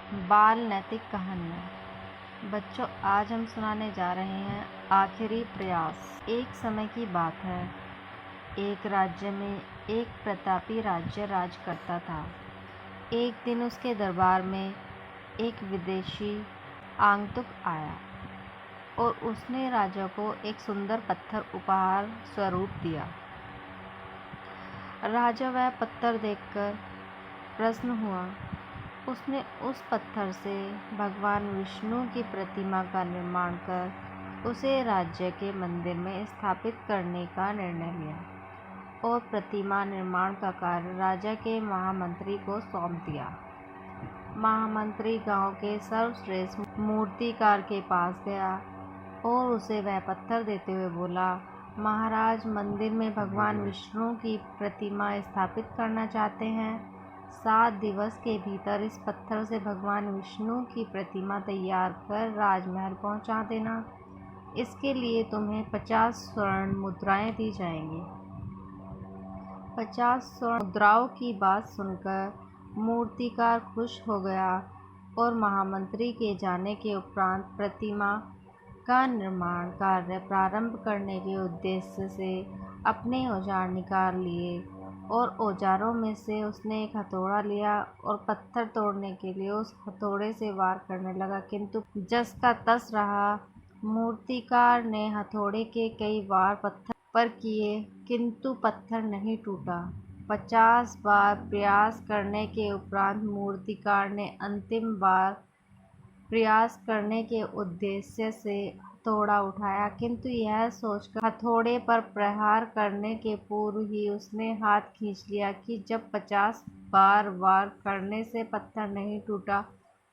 बाल नैतिक कहानियाँ। बच्चों, आज हम सुनाने जा रहे हैं आखिरी प्रयास। एक समय की बात है, एक राज्य में एक प्रतापी राज्य राज करता था। एक दिन उसके दरबार में एक विदेशी आगंतुक आया और उसने राजा को एक सुंदर पत्थर उपहार स्वरूप दिया। राजा वह पत्थर देखकर प्रसन्न हुआ। उसने उस पत्थर से भगवान विष्णु की प्रतिमा का निर्माण कर उसे राज्य के मंदिर में स्थापित करने का निर्णय लिया और प्रतिमा निर्माण का कार्य राजा के महामंत्री को सौंप दिया। महामंत्री गांव के सर्वश्रेष्ठ मूर्तिकार के पास गया और उसे वह पत्थर देते हुए बोला, महाराज, मंदिर में भगवान विष्णु की प्रतिमा स्थापित करना चाहते हैं। 7 दिवस के भीतर इस पत्थर से भगवान विष्णु की प्रतिमा तैयार कर राजमहल पहुंचा देना। इसके लिए तुम्हें 50 स्वर्ण मुद्राएं दी जाएंगी। 50 स्वर्ण मुद्राओं की बात सुनकर मूर्तिकार खुश हो गया और महामंत्री के जाने के उपरांत प्रतिमा का निर्माण कार्य प्रारंभ करने के उद्देश्य से अपने औजार निकाल लिए और औजारों में से उसने एक हथौड़ा लिया और पत्थर तोड़ने के लिए उस हथौड़े से वार करने लगा, किंतु जस का तस रहा। मूर्तिकार ने हथौड़े के कई वार पत्थर पर किए, किंतु पत्थर नहीं टूटा। 50 बार प्रयास करने के उपरांत मूर्तिकार ने अंतिम बार प्रयास करने के उद्देश्य से हथौड़ा उठाया, किंतु यह सोचकर हथौड़े पर प्रहार करने के पूर्व ही उसने हाथ खींच लिया कि जब 50 बार वार करने से पत्थर नहीं टूटा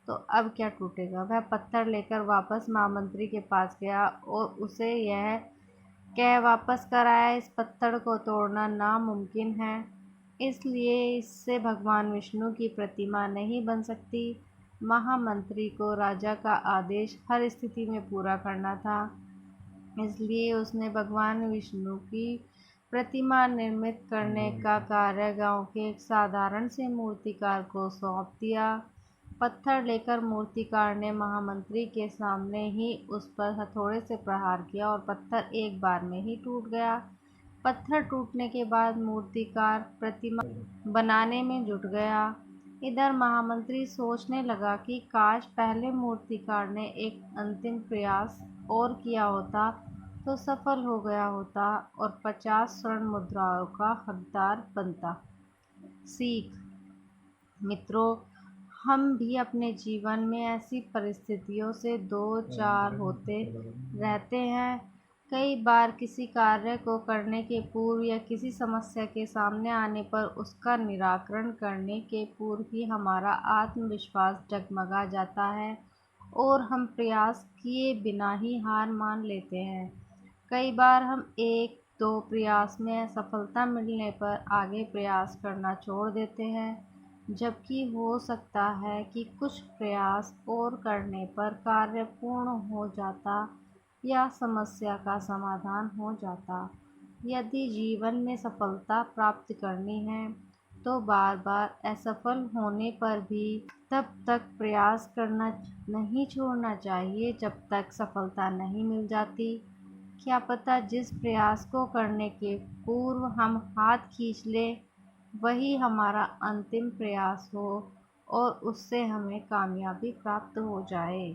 तो अब क्या टूटेगा। वह पत्थर लेकर वापस महामंत्री के पास गया और उसे यह कह वापस कर आया, इस पत्थर को तोड़ना नामुमकिन है, इसलिए इससे भगवान विष्णु की प्रतिमा नहीं बन सकती। महामंत्री को राजा का आदेश हर स्थिति में पूरा करना था, इसलिए उसने भगवान विष्णु की प्रतिमा निर्मित करने का कार्य गांव के एक साधारण से मूर्तिकार को सौंप दिया। पत्थर लेकर मूर्तिकार ने महामंत्री के सामने ही उस पर हथौड़े से प्रहार किया और पत्थर एक बार में ही टूट गया। पत्थर टूटने के बाद मूर्तिकार प्रतिमा बनाने में जुट गया। इधर महामंत्री सोचने लगा कि काश पहले मूर्तिकार ने एक अंतिम प्रयास और किया होता तो सफल हो गया होता और 50 स्वर्ण मुद्राओं का हकदार बनता। सीख। मित्रों, हम भी अपने जीवन में ऐसी परिस्थितियों से दो चार होते रहते हैं। कई बार किसी कार्य को करने के पूर्व या किसी समस्या के सामने आने पर उसका निराकरण करने के पूर्व ही हमारा आत्मविश्वास डगमगा जाता है और हम प्रयास किए बिना ही हार मान लेते हैं। कई बार हम 1-2 प्रयास में असफलता मिलने पर आगे प्रयास करना छोड़ देते हैं, जबकि हो सकता है कि कुछ प्रयास और करने पर कार्य पूर्ण हो जाता या समस्या का समाधान हो जाता। यदि जीवन में सफलता प्राप्त करनी है तो बार बार असफल होने पर भी तब तक प्रयास करना नहीं छोड़ना चाहिए जब तक सफलता नहीं मिल जाती। क्या पता जिस प्रयास को करने के पूर्व हम हाथ खींच लें वही हमारा अंतिम प्रयास हो और उससे हमें कामयाबी प्राप्त हो जाए।